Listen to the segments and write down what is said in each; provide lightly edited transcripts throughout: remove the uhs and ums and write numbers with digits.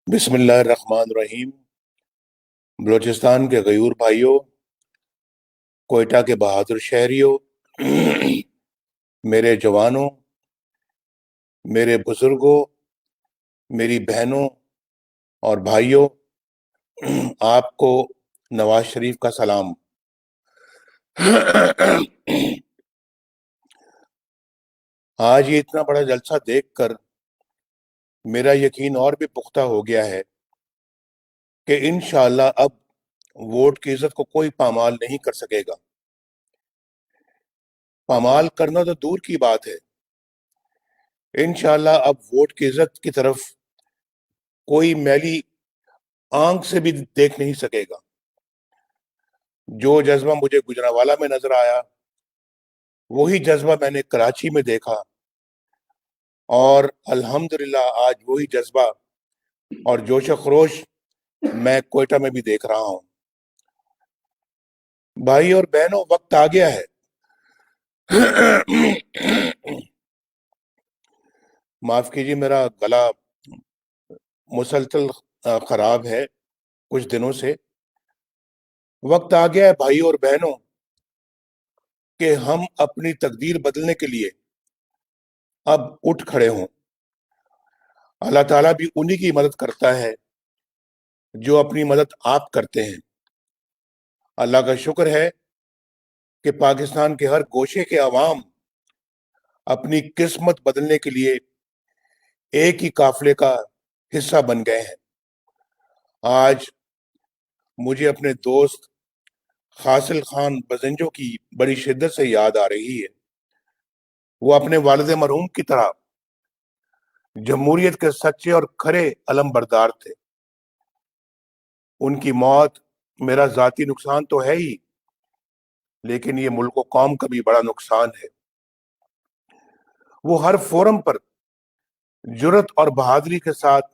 بسم اللہ الرحمن الرحیم۔ بلوچستان کے غیور بھائیوں، کوئٹہ کے بہادر شہریوں، میرے جوانوں، میرے بزرگوں، میری بہنوں اور بھائیوں، آپ کو نواز شریف کا سلام۔ آج یہ اتنا بڑا جلسہ دیکھ کر میرا یقین اور بھی پختہ ہو گیا ہے کہ انشاءاللہ اب ووٹ کی عزت کو کوئی پامال نہیں کر سکے گا۔ پامال کرنا تو دور کی بات ہے، انشاءاللہ اب ووٹ کی عزت کی طرف کوئی میلی آنکھ سے بھی دیکھ نہیں سکے گا۔ جو جذبہ مجھے گجرانوالہ میں نظر آیا، وہی جذبہ میں نے کراچی میں دیکھا، اور الحمدللہ آج وہی جذبہ اور جوش و خروش میں کوئٹہ میں بھی دیکھ رہا ہوں۔ بھائی اور بہنوں، وقت آ گیا ہے۔ معاف کیجیے، میرا گلا مسلسل خراب ہے کچھ دنوں سے۔ وقت آ گیا ہے بھائی اور بہنوں کہ ہم اپنی تقدیر بدلنے کے لیے اب اٹھ کھڑے ہوں۔ اللہ تعالیٰ بھی انہی کی مدد کرتا ہے جو اپنی مدد آپ کرتے ہیں۔ اللہ کا شکر ہے کہ پاکستان کے ہر گوشے کے عوام اپنی قسمت بدلنے کے لیے ایک ہی قافلے کا حصہ بن گئے ہیں۔ آج مجھے اپنے دوست خاصل خان بزنجو کی بڑی شدت سے یاد آ رہی ہے۔ وہ اپنے والد مرحوم کی طرح جمہوریت کے سچے اور کھرے علم بردار تھے۔ ان کی موت میرا ذاتی نقصان تو ہے ہی، لیکن یہ ملک و قوم کا بھی بڑا نقصان ہے۔ وہ ہر فورم پر جرت اور بہادری کے ساتھ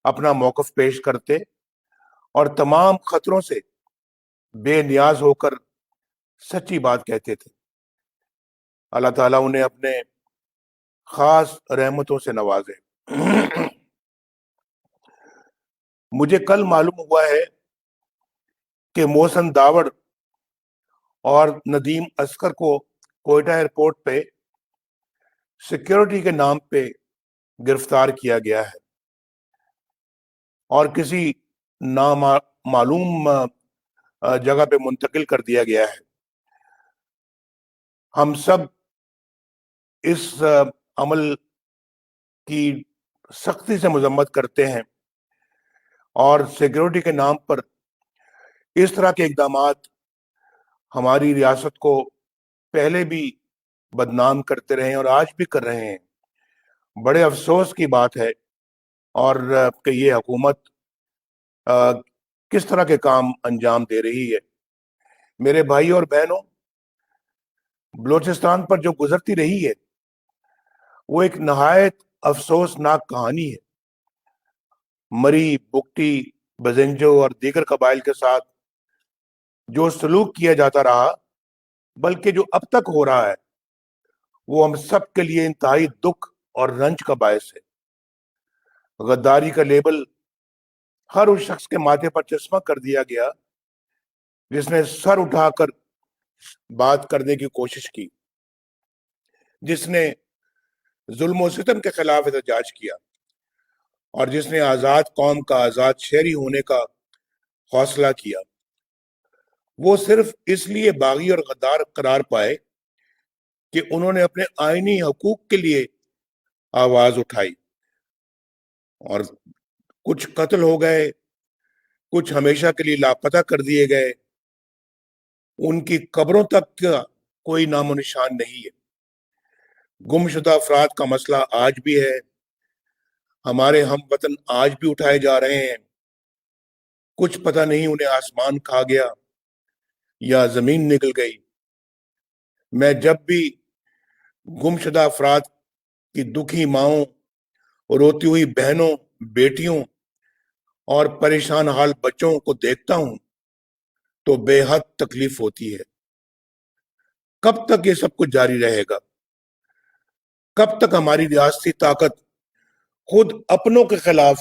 اپنا موقف پیش کرتے اور تمام خطروں سے بے نیاز ہو کر سچی بات کہتے تھے۔ اللہ تعالیٰ انہیں اپنے خاص رحمتوں سے نوازے۔ مجھے کل معلوم ہوا ہے کہ محسن داوڑ اور ندیم اصغر کو کوئٹہ ایئرپورٹ پہ سیکیورٹی کے نام پہ گرفتار کیا گیا ہے اور کسی نامعلوم جگہ پہ منتقل کر دیا گیا ہے۔ ہم سب اس عمل کی سختی سے مذمت کرتے ہیں اور سیکیورٹی کے نام پر اس طرح کے اقدامات ہماری ریاست کو پہلے بھی بدنام کرتے رہے ہیں اور آج بھی کر رہے ہیں۔ بڑے افسوس کی بات ہے اور کہ یہ حکومت کس طرح کے کام انجام دے رہی ہے۔ میرے بھائی اور بہنوں، بلوچستان پر جو گزرتی رہی ہے وہ ایک نہایت افسوسناک کہانی ہے۔ مری، بگٹی، بزنجو اور دیگر قبائل کے ساتھ جو سلوک کیا جاتا رہا، بلکہ جو اب تک ہو رہا ہے، وہ ہم سب کے لیے انتہائی دکھ اور رنج کا باعث ہے۔ غداری کا لیبل ہر اس شخص کے ماتھے پر چسپاں کر دیا گیا جس نے سر اٹھا کر بات کرنے کی کوشش کی، جس نے ظلم و ستم کے خلاف احتجاج کیا، اور جس نے آزاد قوم کا آزاد شہری ہونے کا حوصلہ کیا۔ وہ صرف اس لیے باغی اور غدار قرار پائے کہ انہوں نے اپنے آئینی حقوق کے لیے آواز اٹھائی، اور کچھ قتل ہو گئے، کچھ ہمیشہ کے لیے لاپتہ کر دیے گئے۔ ان کی قبروں تک کا کوئی نام و نشان نہیں ہے۔ گمشدہ افراد کا مسئلہ آج بھی ہے۔ ہمارے ہم وطن آج بھی اٹھائے جا رہے ہیں۔ کچھ پتہ نہیں انہیں آسمان کھا گیا یا زمین نکل گئی۔ میں جب بھی گمشدہ افراد کی دکھی ماؤں، روتی ہوئی بہنوں، بیٹیوں اور پریشان حال بچوں کو دیکھتا ہوں تو بے حد تکلیف ہوتی ہے۔ کب تک یہ سب کچھ جاری رہے گا؟ کب تک ہماری ریاستی طاقت خود اپنوں کے خلاف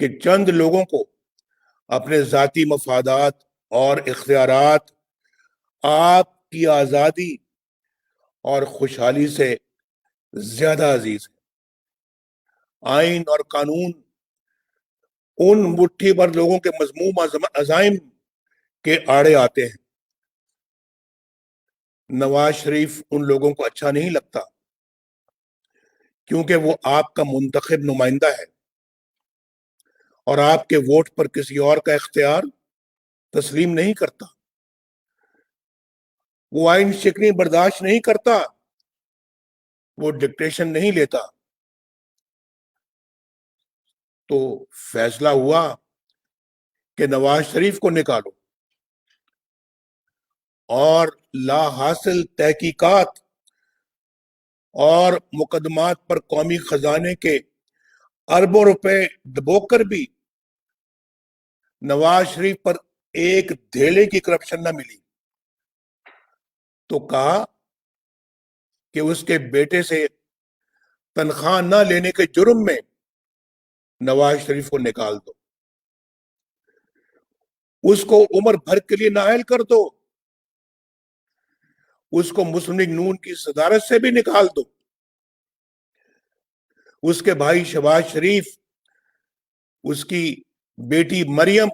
کہ چند لوگوں کو اپنے ذاتی مفادات اور اختیارات آپ کی آزادی اور خوشحالی سے زیادہ عزیز ہے۔ آئین اور قانون ان مٹھی بھر لوگوں کے مذموم عزائم کے آڑے آتے ہیں۔ نواز شریف ان لوگوں کو اچھا نہیں لگتا، کیونکہ وہ آپ کا منتخب نمائندہ ہے اور آپ کے ووٹ پر کسی اور کا اختیار تسلیم نہیں کرتا۔ وہ آئین شکنی برداشت نہیں کرتا، وہ ڈکٹیشن نہیں لیتا۔ تو فیصلہ ہوا کہ نواز شریف کو نکالو اور لا حاصل تحقیقات اور مقدمات پر قومی خزانے کے اربوں روپے ڈبو کر بھی نواز شریف پر ایک دھیلے کی کرپشن نہ ملی، تو کہا کہ اس کے بیٹے سے تنخواہ نہ لینے کے جرم میں نواز شریف کو نکال دو، اس کو عمر بھر کے لیے نااہل کر دو، اس کو مسلم لیگ نون کی صدارت سے بھی نکال دو، اس کے بھائی شہباز شریف، اس کی بیٹی مریم،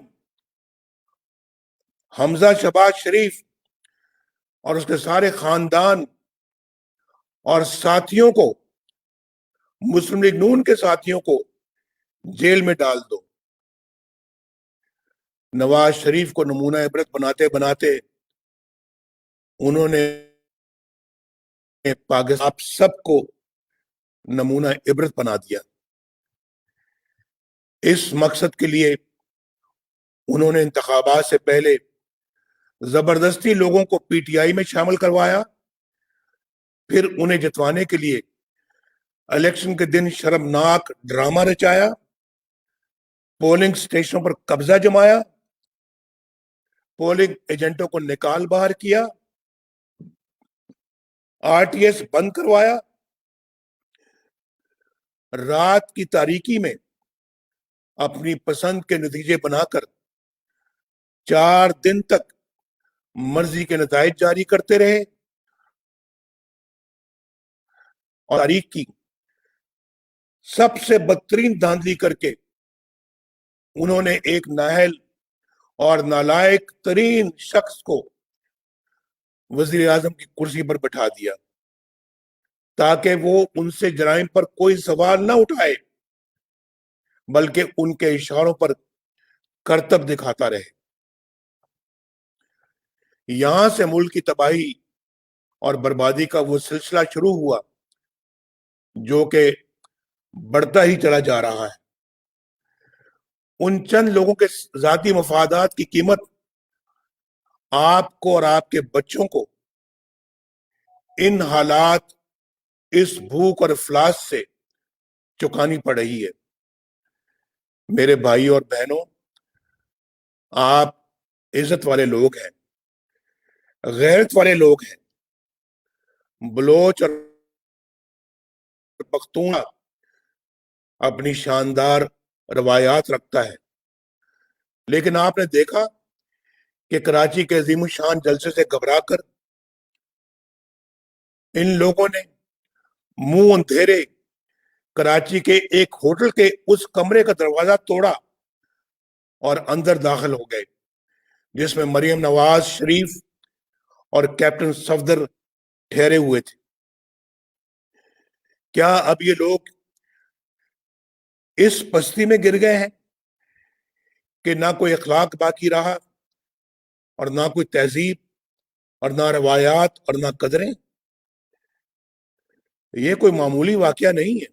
حمزہ شہباز شریف اور اس کے سارے خاندان اور ساتھیوں کو، مسلم لیگ نون کے ساتھیوں کو جیل میں ڈال دو۔ نواز شریف کو نمونہ عبرت بناتے بناتے انہوں نے پاکستان آپ سب کو نمونہ عبرت بنا دیا۔ اس مقصد کے لیے انہوں نے انتخابات سے پہلے زبردستی لوگوں کو پی ٹی آئی میں شامل کروایا، پھر انہیں جتوانے کے لیے الیکشن کے دن شرمناک ڈرامہ رچایا، پولنگ سٹیشنوں پر قبضہ جمایا، پولنگ ایجنٹوں کو نکال باہر کیا، آر ٹی ایس بند کروایا، رات کی تاریکی میں اپنی پسند کے نتیجے بنا کر 4 دن تک مرضی کے نتائج جاری کرتے رہے، اور تاریخ کی سب سے بدترین دھاندلی کر کے انہوں نے ایک نااہل اور نالائق ترین شخص کو وزیر اعظم کی کرسی پر بٹھا دیا تاکہ وہ ان سے جرائم پر کوئی سوال نہ اٹھائے، بلکہ ان کے اشاروں پر کرتب دکھاتا رہے۔ یہاں سے ملک کی تباہی اور بربادی کا وہ سلسلہ شروع ہوا جو کہ بڑھتا ہی چلا جا رہا ہے۔ ان چند لوگوں کے ذاتی مفادات کی قیمت آپ کو اور آپ کے بچوں کو ان حالات، اس بھوک اور افلاس سے چکانی پڑ رہی ہے۔ میرے بھائی اور بہنوں، آپ عزت والے لوگ ہیں، غیرت والے لوگ ہیں۔ بلوچ اور پختون اپنی شاندار روایات رکھتا ہے، لیکن آپ نے دیکھا کہ کراچی کے عظیم الشان جلسے سے گھبرا کر ان لوگوں نے منہ اندھیرے کراچی کے ایک ہوٹل کے اس کمرے کا دروازہ توڑا اور اندر داخل ہو گئے جس میں مریم نواز شریف اور کیپٹن صفدر ٹھہرے ہوئے تھے۔ کیا اب یہ لوگ اس پستی میں گر گئے ہیں کہ نہ کوئی اخلاق باقی رہا اور نہ کوئی تہذیب اور نہ روایات اور نہ قدریں؟ یہ کوئی معمولی واقعہ نہیں ہے۔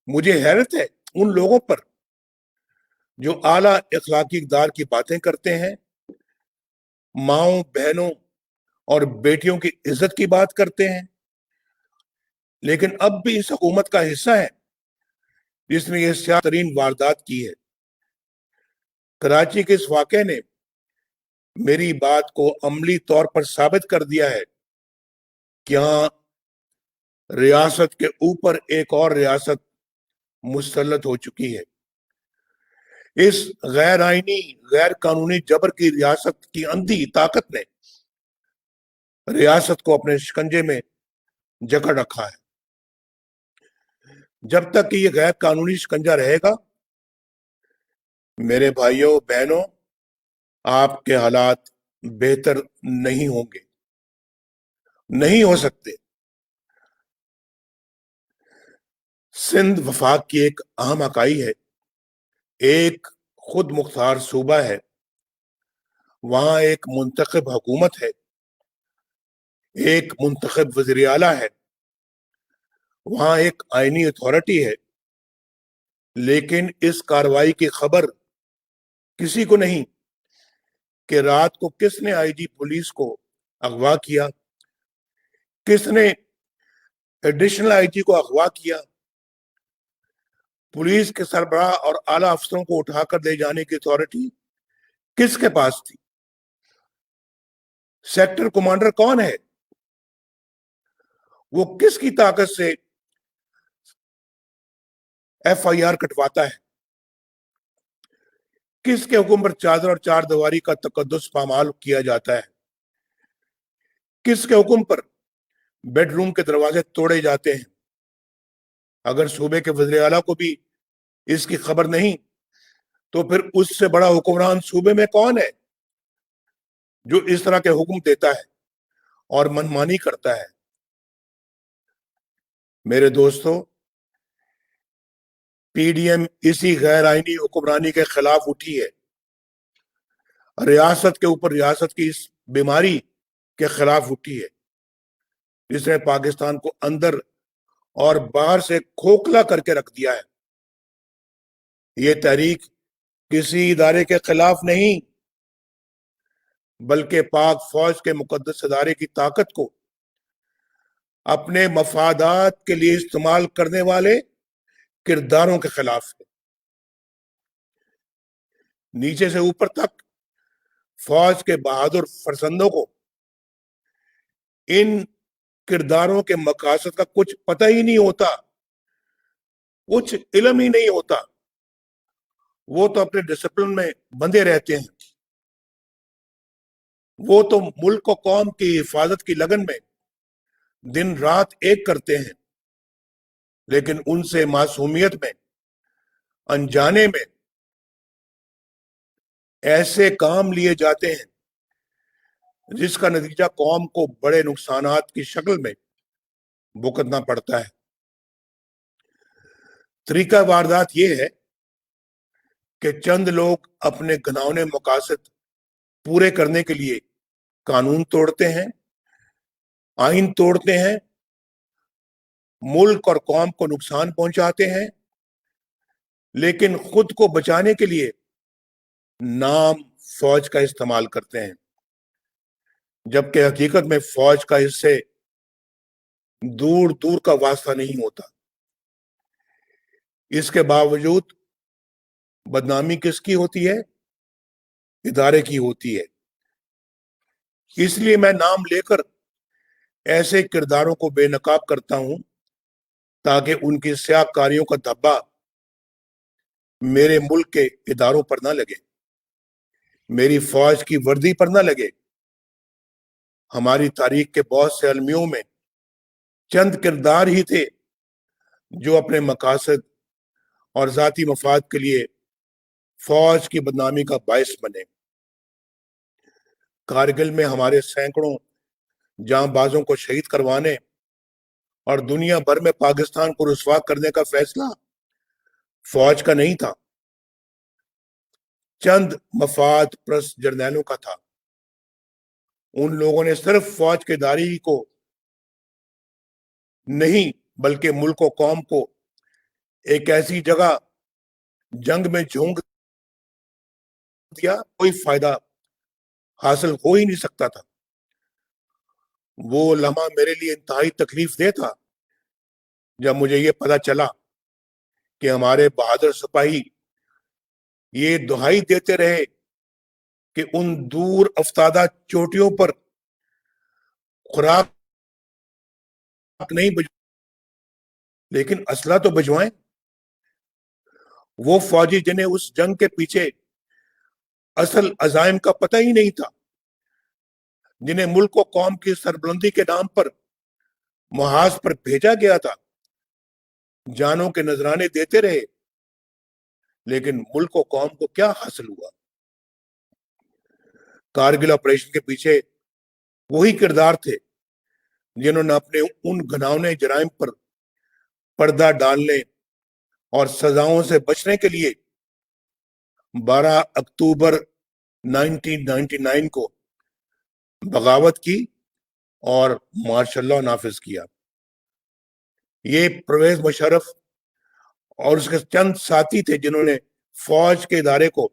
مجھے حیرت ہے ان لوگوں پر جو اعلیٰ اخلاقی اقدار کی باتیں کرتے ہیں، ماؤں، بہنوں اور بیٹیوں کی عزت کی بات کرتے ہیں، لیکن اب بھی اس حکومت کا حصہ ہے جس نے یہ سیاہ ترین واردات کی ہے۔ کراچی کے اس واقعے نے میری بات کو عملی طور پر ثابت کر دیا ہے کہ یہاں ریاست کے اوپر ایک اور ریاست مسلط ہو چکی ہے۔ اس غیر آئینی غیر قانونی جبر کی ریاست کی اندھی طاقت نے ریاست کو اپنے شکنجے میں جکڑ رکھا ہے. جب تک کہ یہ غیر قانونی شکنجہ رہے گا میرے بھائیوں بہنوں آپ کے حالات بہتر نہیں ہوں گے, نہیں ہو سکتے. سندھ وفاق کی ایک اہم اکائی ہے, ایک خود مختار صوبہ ہے, وہاں ایک منتخب حکومت ہے, ایک منتخب وزیر اعلیٰ ہے, وہاں ایک آئینی اتھارٹی ہے, لیکن اس کارروائی کی خبر کسی کو نہیں کہ رات کو کس نے آئی جی پولیس کو اغوا کیا, کس نے ایڈیشنل آئی جی کو اغوا کیا, پولیس کے سربراہ اور اعلی افسروں کو اٹھا کر لے جانے کی اتھارٹی کس کے پاس تھی, سیکٹر کمانڈر کون ہے, وہ کس کی طاقت سے ایف آئی آر کٹواتا ہے, کس کے حکم پر چادر اور چار دیواری کا تقدس پامال کیا جاتا ہے, کس کے حکم پر بیڈ روم کے دروازے توڑے جاتے ہیں. اگر صوبے کے وزیر اعلیٰ کو بھی اس کی خبر نہیں تو پھر اس سے بڑا حکمران صوبے میں کون ہے جو اس طرح کے حکم دیتا ہے اور منمانی کرتا ہے. میرے دوستو, پی ڈی ایم اسی غیر آئینی حکمرانی کے خلاف اٹھی ہے, ریاست کے اوپر ریاست کی اس بیماری کے خلاف اٹھی ہے جس نے پاکستان کو اندر اور باہر سے کھوکھلا کر کے رکھ دیا ہے. یہ تحریک کسی ادارے کے خلاف نہیں بلکہ پاک فوج کے مقدس ادارے کی طاقت کو اپنے مفادات کے لیے استعمال کرنے والے کرداروں کے خلاف ہے. نیچے سے اوپر تک فوج کے بہادر فرزندوں کو ان کرداروں کے مقاصد کا کچھ پتہ ہی نہیں ہوتا, کچھ علم ہی نہیں ہوتا. وہ تو اپنے ڈسپلن میں بندھے رہتے ہیں, وہ تو ملک و قوم کی حفاظت کی لگن میں دن رات ایک کرتے ہیں, لیکن ان سے معصومیت میں انجانے میں ایسے کام لیے جاتے ہیں جس کا نتیجہ قوم کو بڑے نقصانات کی شکل میں بھگتنا پڑتا ہے. طریقہ واردات یہ ہے کہ چند لوگ اپنے گھناؤنے مقاصد پورے کرنے کے لیے قانون توڑتے ہیں, آئین توڑتے ہیں, ملک اور قوم کو نقصان پہنچاتے ہیں, لیکن خود کو بچانے کے لیے نام فوج کا استعمال کرتے ہیں, جبکہ حقیقت میں فوج کا اس سے دور دور کا واسطہ نہیں ہوتا. اس کے باوجود بدنامی کس کی ہوتی ہے؟ ادارے کی ہوتی ہے. اس لیے میں نام لے کر ایسے کرداروں کو بے نقاب کرتا ہوں تاکہ ان کی سیاہ کاریوں کا دھبا میرے ملک کے اداروں پر نہ لگے, میری فوج کی وردی پر نہ لگے. ہماری تاریخ کے بہت سے المیوں میں چند کردار ہی تھے جو اپنے مقاصد اور ذاتی مفاد کے لیے فوج کی بدنامی کا باعث بنے. کارگل میں ہمارے سینکڑوں جاں بازوں کو شہید کروانے اور دنیا بھر میں پاکستان کو رسوا کرنے کا فیصلہ فوج کا نہیں تھا, چند مفاد پرست جرنیلوں کا تھا. ان لوگوں نے صرف فوج کے ادارے کو نہیں بلکہ ملک و قوم کو ایک ایسی جگہ جنگ میں جھونک دیا کوئی فائدہ حاصل ہو ہی نہیں سکتا تھا. وہ لمحہ میرے لیے انتہائی تکلیف دہ تھا جب مجھے یہ پتا چلا کہ ہمارے بہادر سپاہی یہ دہائی دیتے رہے کہ ان دور افتادہ چوٹیوں پر خوراک نہیں لیکن اسلحہ تو بھجوائیں. وہ فوجی جنہیں اس جنگ کے پیچھے اصل عزائم کا پتہ ہی نہیں تھا، جنہیں ملک و قوم کی سربلندی کے نام پر محاذ پر بھیجا گیا تھا، جانوں کے نذرانے دیتے رہے، لیکن ملک و قوم کو کیا حاصل ہوا؟ کارگل آپریشن کے پیچھے وہی کردار تھے جنہوں نے اپنے ان گھناؤنے جرائم پر پردہ ڈالنے اور سزاؤں سے بچنے کے لیے 12 اکتوبر 1999 کو بغاوت کی اور مارشل لاء نافذ کیا۔ یہ پرویز مشرف اور اس کے چند ساتھی تھے جنہوں نے فوج کے ادارے کو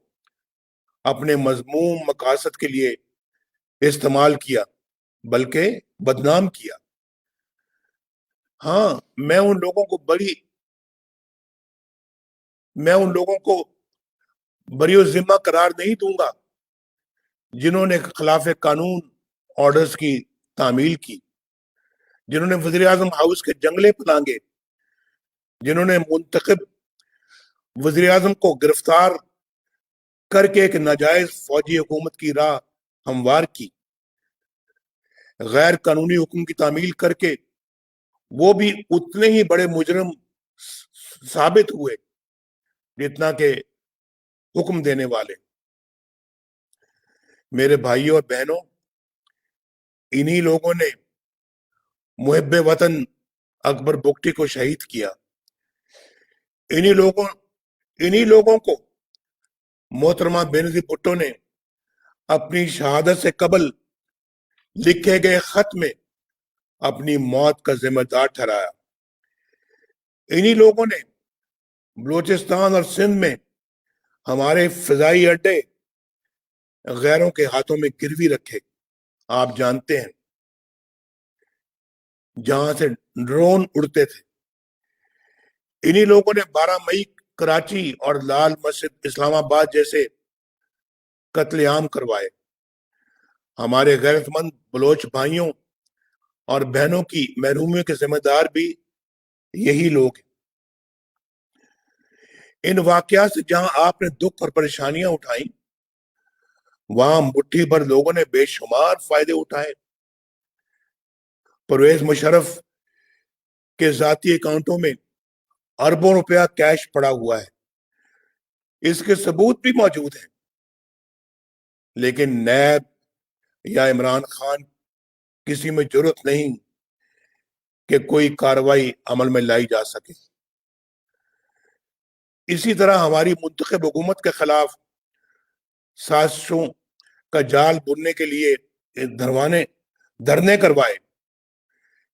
اپنے مذموم مقاصد کے لیے استعمال کیا، بلکہ بدنام کیا۔ ہاں، میں ان لوگوں کو بری و ذمہ قرار نہیں دوں گا جنہوں نے خلاف قانون آرڈرز کی تعمیل کی، جنہوں نے وزیر اعظم ہاؤس کے جنگلے پلانگے، جنہوں نے منتخب وزیر اعظم کو گرفتار کر کے ایک ناجائز فوجی حکومت کی راہ ہموار کی، غیر قانونی حکم کی تعمیل کر کے وہ بھی اتنے ہی بڑے مجرم ثابت ہوئے جتنا کہ حکم دینے والے۔ میرے بھائیوں اور بہنوں، انہی لوگوں نے محب وطن اکبر بگٹی کو شہید کیا۔ انہی لوگوں کو محترمہ بینظیر بھٹو نے اپنی شہادت سے قبل لکھے گئے خط میں اپنی موت کا ذمہ دار ٹھہرایا۔ انہی لوگوں نے بلوچستان اور سندھ میں ہمارے فضائی اڈے غیروں کے ہاتھوں میں گروی رکھے، آپ جانتے ہیں، جہاں سے ڈرون اڑتے تھے۔ انہی لوگوں نے 12 مئی کراچی اور لال مسجد اسلام آباد جیسے قتل عام کروائے۔ ہمارے غیرت مند بلوچ بھائیوں اور بہنوں کی محرومیوں کے ذمہ دار بھی یہی لوگ ہیں۔ ان واقعات سے جہاں آپ نے دکھ اور پریشانیاں اٹھائیں، وہاں مٹھی بھر لوگوں نے بے شمار فائدے اٹھائے۔ پرویز مشرف کے ذاتی اکاؤنٹوں میں اربوں روپیہ کیش پڑا ہوا ہے، اس کے ثبوت بھی موجود ہیں، لیکن نیب یا عمران خان کسی میں جرت نہیں کہ کوئی کارروائی عمل میں لائی جا سکے۔ اسی طرح ہماری منتخب حکومت کے خلاف سازشوں کا جال بننے کے لیے دھرنے کروائے،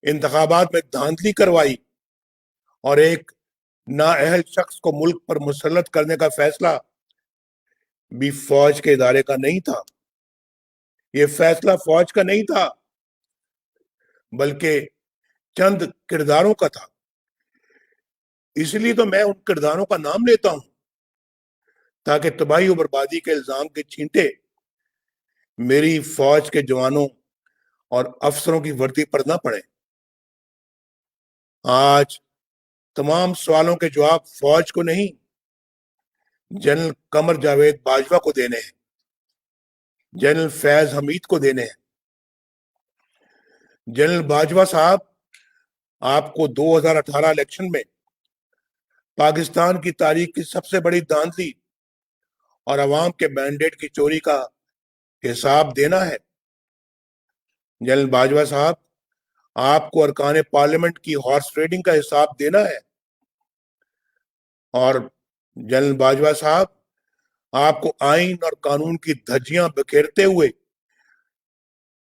انتخابات میں دھاندلی کروائی اور ایک نااہل شخص کو ملک پر مسلط کرنے کا فیصلہ بھی فوج کے ادارے کا نہیں تھا۔ یہ فیصلہ فوج کا نہیں تھا، بلکہ چند کرداروں کا تھا۔ اس لیے تو میں ان کرداروں کا نام لیتا ہوں تاکہ تباہی و بربادی کے الزام کے چھینٹے میری فوج کے جوانوں اور افسروں کی وردی پر نہ پڑے۔ آج تمام سوالوں کے جواب فوج کو نہیں، جنرل قمر جاوید باجوہ کو دینے ہیں، جنرل فیض حمید کو دینے ہیں۔ جنرل باجوہ صاحب، آپ کو 2018 الیکشن میں پاکستان کی تاریخ کی سب سے بڑی دھاندلی اور عوام کے مینڈیٹ کی چوری کا حساب دینا ہے۔ جنرل باجوہ صاحب، آپ کو ارکان پارلیمنٹ کی ہارس ٹریڈنگ کا حساب دینا ہے، اور جنرل باجوہ صاحب، آپ کو آئین اور قانون کی دھجیاں بکھیرتے ہوئے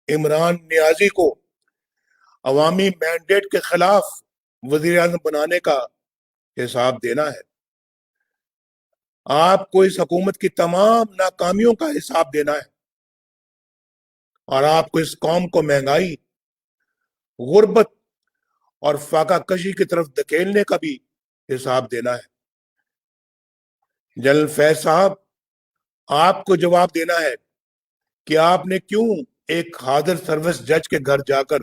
عمران نیازی کو عوامی مینڈیٹ کے خلاف وزیر اعظم بنانے کا حساب دینا ہے۔ آپ کو اس حکومت کی تمام ناکامیوں کا حساب دینا ہے، اور آپ کو اس قوم کو مہنگائی، غربت اور فاقہ کشی کی طرف دھکیلنے کا بھی حساب دینا ہے۔ جنرل فیض صاحب، آپ کو جواب دینا ہے کہ آپ نے کیوں ایک حاضر سروس جج کے گھر جا کر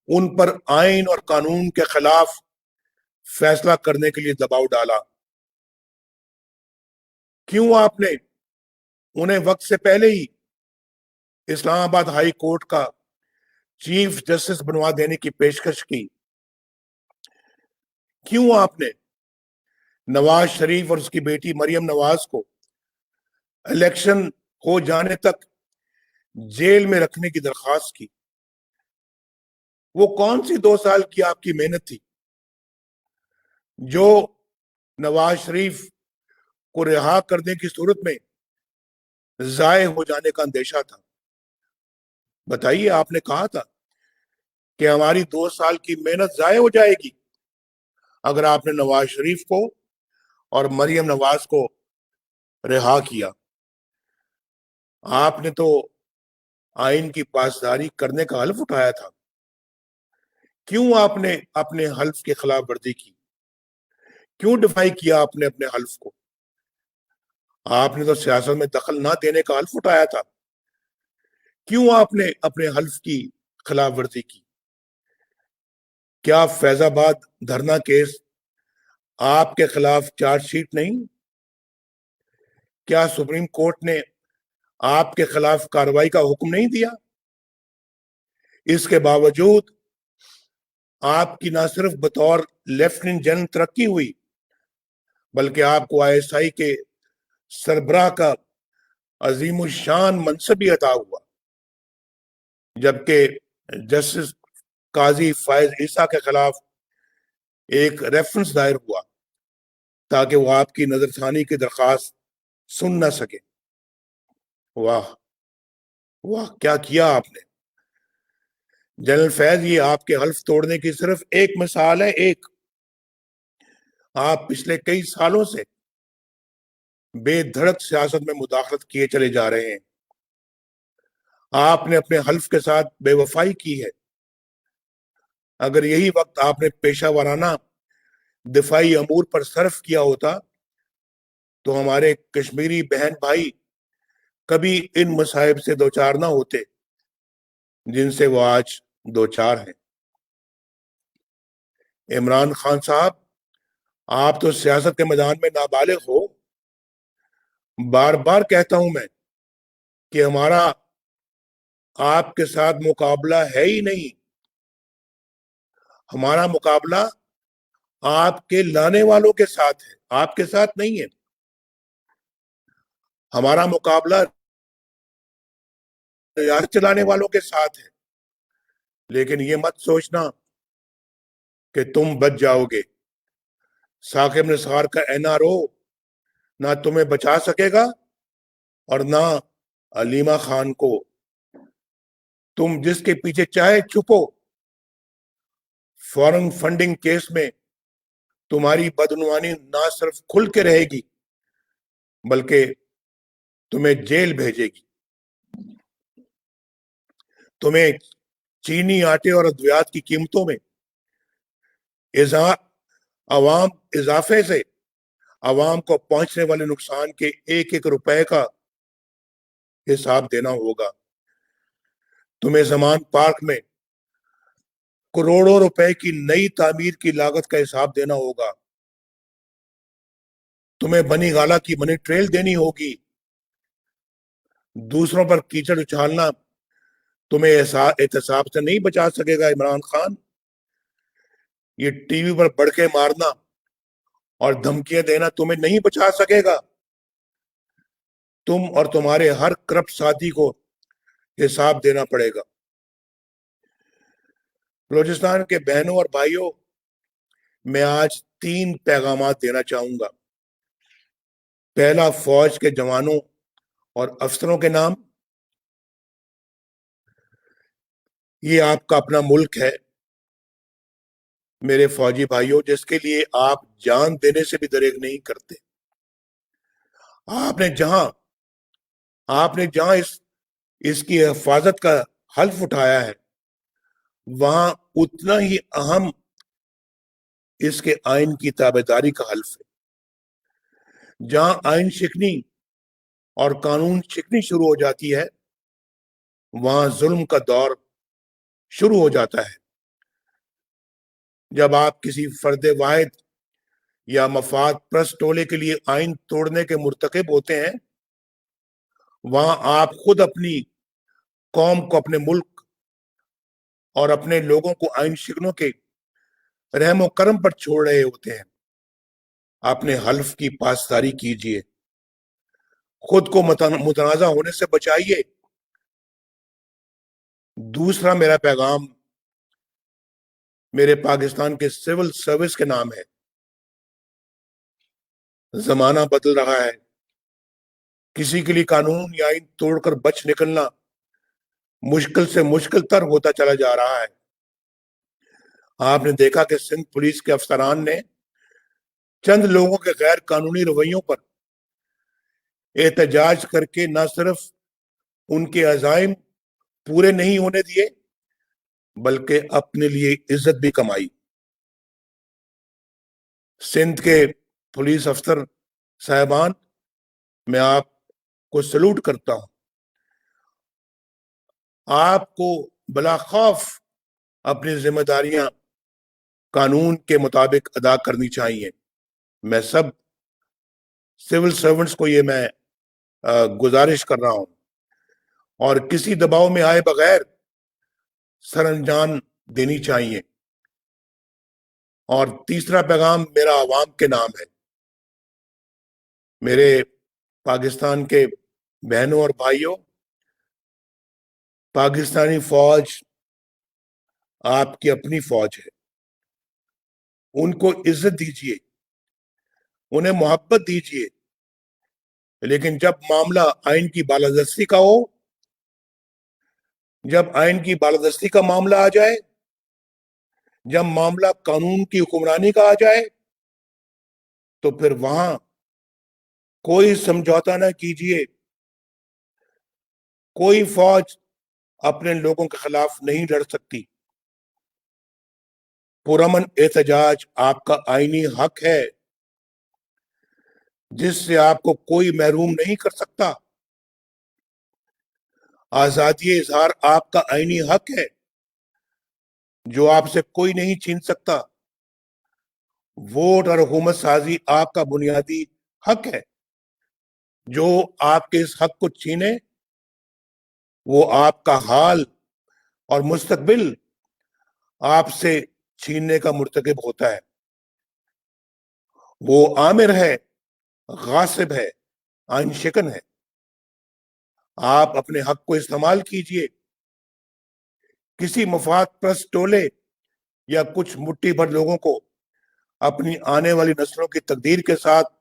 ان پر آئین اور قانون کے خلاف فیصلہ کرنے کے لیے دباؤ ڈالا۔ کیوں آپ نے انہیں وقت سے پہلے ہی اسلام آباد ہائی کورٹ کا چیف جسٹس بنوا دینے کی پیشکش کی؟ کیوں آپ نے نواز شریف اور اس کی بیٹی مریم نواز کو الیکشن ہو جانے تک جیل میں رکھنے کی درخواست کی؟ وہ کون سی 2 سال کی آپ کی محنت تھی جو نواز شریف کو رہا کرنے کی صورت میں ضائع ہو جانے کا اندیشہ تھا؟ بتائیے، آپ نے کہا تھا کہ ہماری 2 سال کی محنت ضائع ہو جائے گی اگر آپ نے نواز شریف کو اور مریم نواز کو رہا کیا۔ آپ نے تو آئین کی پاسداری کرنے کا حلف اٹھایا تھا، کیوں آپ نے اپنے حلف کی خلاف ورزی کی؟ کیوں ڈیفائی کیا آپ نے اپنے حلف کو؟ آپ نے تو سیاست میں دخل نہ دینے کا حلف اٹھایا تھا، کیوں آپ نے اپنے حلف کی خلاف ورزی کی؟ کیا فیض آباد دھرنا کیس آپ کے خلاف چارج شیٹ نہیں؟ کیا سپریم کورٹ نے آپ کے خلاف کارروائی کا حکم نہیں دیا؟ اس کے باوجود آپ کی نہ صرف بطور لیفٹیننٹ جنرل ترقی ہوئی بلکہ آپ کو ISI کے سربراہ کا عظیم الشان منصب بھی عطا ہوا، جبکہ جسٹس قاضی فائز عیسیٰ کے خلاف ایک ریفرنس دائر ہوا تاکہ وہ آپ کی نظر ثانی کی درخواست سن نہ سکے۔ واہ واہ، کیا کیا آپ نے جنرل فیض! یہ آپ کے حلف توڑنے کی صرف ایک مثال ہے، ایک۔ آپ پچھلے کئی سالوں سے بے دھڑک سیاست میں مداخلت کیے چلے جا رہے ہیں۔ آپ نے اپنے حلف کے ساتھ بے وفائی کی ہے۔ اگر یہی وقت آپ نے پیشہ ورانہ دفاعی امور پر صرف کیا ہوتا تو ہمارے کشمیری بہن بھائی کبھی ان مصائب سے دوچار نہ ہوتے جن سے وہ آج دوچار ہیں۔ عمران خان صاحب، آپ تو سیاست کے میدان میں نابالغ ہو۔ بار بار کہتا ہوں میں کہ ہمارا آپ کے ساتھ مقابلہ ہے ہی نہیں۔ ہمارا مقابلہ آپ کے لانے والوں کے ساتھ ہے، آپ کے ساتھ نہیں ہے۔ ہمارا مقابلہ ریاست چلانے والوں کے ساتھ ہے۔ لیکن یہ مت سوچنا کہ تم بچ جاؤ گے۔ ثاقب نثار کا NRO نہ تمہیں بچا سکے گا اور نہ علیمہ خان کو۔ تم جس کے پیچھے چاہے چھپو، فورن فنڈنگ کیس میں تمہاری بدعنوانی نہ صرف کھل کے رہے گی بلکہ تمہیں جیل بھیجے گی۔ تمہیں چینی، آٹے اور ادویات کی قیمتوں میں اضافے سے عوام کو پہنچنے والے نقصان کے ایک ایک روپے کا حساب دینا ہوگا۔ تمہیں زمان پارک میں کروڑوں روپے کی نئی تعمیر کی لاگت کا حساب دینا ہوگا۔ تمہیں بنی گالا کی منی ٹریل دینی ہوگی۔ دوسروں پر کیچڑ اچھالنا تمہیں احتساب سے نہیں بچا سکے گا عمران خان۔ یہ ٹی وی پر بڑکے مارنا اور دھمکیاں دینا تمہیں نہیں بچا سکے گا۔ تم اور تمہارے ہر کرپٹ ساتھی کو حساب دینا پڑے گا۔ بلوچستان کے بہنوں اور بھائیوں، میں آج 3 پیغامات دینا چاہوں گا۔ پہلا، فوج کے جوانوں اور افسروں کے نام۔ یہ آپ کا اپنا ملک ہے میرے فوجی بھائیوں، جس کے لیے آپ جان دینے سے بھی دریغ نہیں کرتے۔ آپ نے جہاں اس کی حفاظت کا حلف اٹھایا ہے وہاں اتنا ہی اہم اس کے آئین کی تابعداری کا حلف ہے۔ جہاں آئین شکنی اور قانون شکنی شروع ہو جاتی ہے وہاں ظلم کا دور شروع ہو جاتا ہے۔ جب آپ کسی فرد واحد یا مفاد پرست ٹولے کے لیے آئین توڑنے کے مرتکب ہوتے ہیں، وہاں آپ خود اپنی قوم کو، اپنے ملک اور اپنے لوگوں کو آئین شکنوں کے رحم و کرم پر چھوڑ رہے ہوتے ہیں۔ اپنے حلف کی پاسداری کیجیے، خود کو متنازع ہونے سے بچائیے۔ دوسرا میرا پیغام میرے پاکستان کے سول سروس کے نام ہے۔ زمانہ بدل رہا ہے، کسی کے لیے قانون یا آئین توڑ کر بچ نکلنا مشکل سے مشکل تر ہوتا چلا جا رہا ہے۔ آپ نے دیکھا کہ سندھ پولیس کے افسران نے چند لوگوں کے غیر قانونی رویوں پر احتجاج کر کے نہ صرف ان کے عزائم پورے نہیں ہونے دیے بلکہ اپنے لیے عزت بھی کمائی۔ سندھ کے پولیس افسر صاحبان، میں آپ کو سلوٹ کرتا ہوں۔ آپ کو بلا خوف اپنی ذمہ داریاں قانون کے مطابق ادا کرنی چاہیے۔ میں سب سول سرونٹس کو یہ میں گزارش کر رہا ہوں، اور کسی دباؤ میں آئے بغیر سر انجام دینی چاہیے۔ اور تیسرا پیغام میرا عوام کے نام ہے۔ میرے پاکستان کے بہنوں اور بھائیوں، پاکستانی فوج آپ کی اپنی فوج ہے۔ ان کو عزت دیجیے، انہیں محبت دیجیے، لیکن جب معاملہ آئین کی بالادستی کا ہو، جب آئین کی بالادستی کا معاملہ آ جائے، جب معاملہ قانون کی حکمرانی کا آ جائے، تو پھر وہاں کوئی سمجھوتا نہ کیجیے۔ کوئی فوج اپنے لوگوں کے خلاف نہیں لڑ سکتی۔ پرامن احتجاج آپ کا آئینی حق ہے، جس سے آپ کو کوئی محروم نہیں کر سکتا۔ آزادی اظہار آپ کا آئینی حق ہے، جو آپ سے کوئی نہیں چھین سکتا۔ ووٹ اور حکومت سازی آپ کا بنیادی حق ہے، جو آپ کے اس حق کو چھینے وہ آپ کا حال اور مستقبل آپ سے چھیننے کا مرتکب ہوتا ہے۔ وہ آمر ہے، غاصب ہے، آئین شکن ہے۔ آپ اپنے حق کو استعمال کیجئے۔ کسی مفاد پرست ٹولے یا کچھ مٹھی بھر لوگوں کو اپنی آنے والی نسلوں کی تقدیر کے ساتھ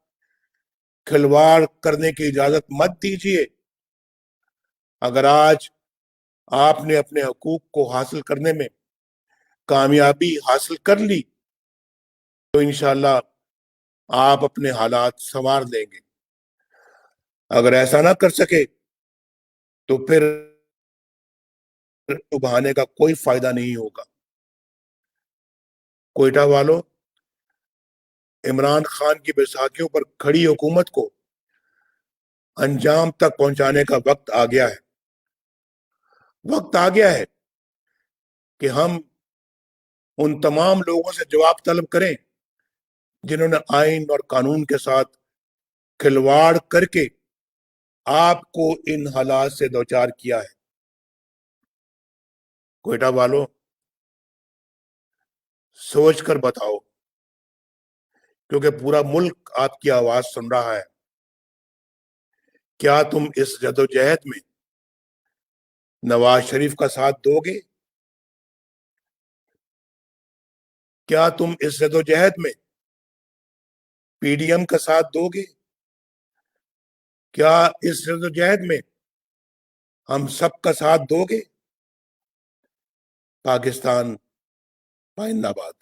کھلواڑ کرنے کی اجازت مت دیجیے۔ اگر آج آپ نے اپنے حقوق کو حاصل کرنے میں کامیابی حاصل کر لی تو انشاءاللہ آپ اپنے حالات سنوار لیں گے۔ اگر ایسا نہ کر سکے تو پھر بہانے کا کوئی فائدہ نہیں ہوگا۔ کوئٹہ والوں، عمران خان کی بیساکھیوں پر کھڑی حکومت کو انجام تک پہنچانے کا وقت آ گیا ہے۔ وقت آ گیا ہے کہ ہم ان تمام لوگوں سے جواب طلب کریں جنہوں نے آئین اور قانون کے ساتھ کھلواڑ کر کے آپ کو ان حالات سے دوچار کیا ہے۔ کوئٹہ والوں، سوچ کر بتاؤ، کیونکہ پورا ملک آپ کی آواز سن رہا ہے۔ کیا تم اس جدوجہد میں نواز شریف کا ساتھ دو گے؟ کیا تم اس جدوجہد میں پی ڈی ایم کا ساتھ دو گے؟ کیا اس جدوجہد میں ہم سب کا ساتھ دو گے؟ پاکستان پائندہ باد۔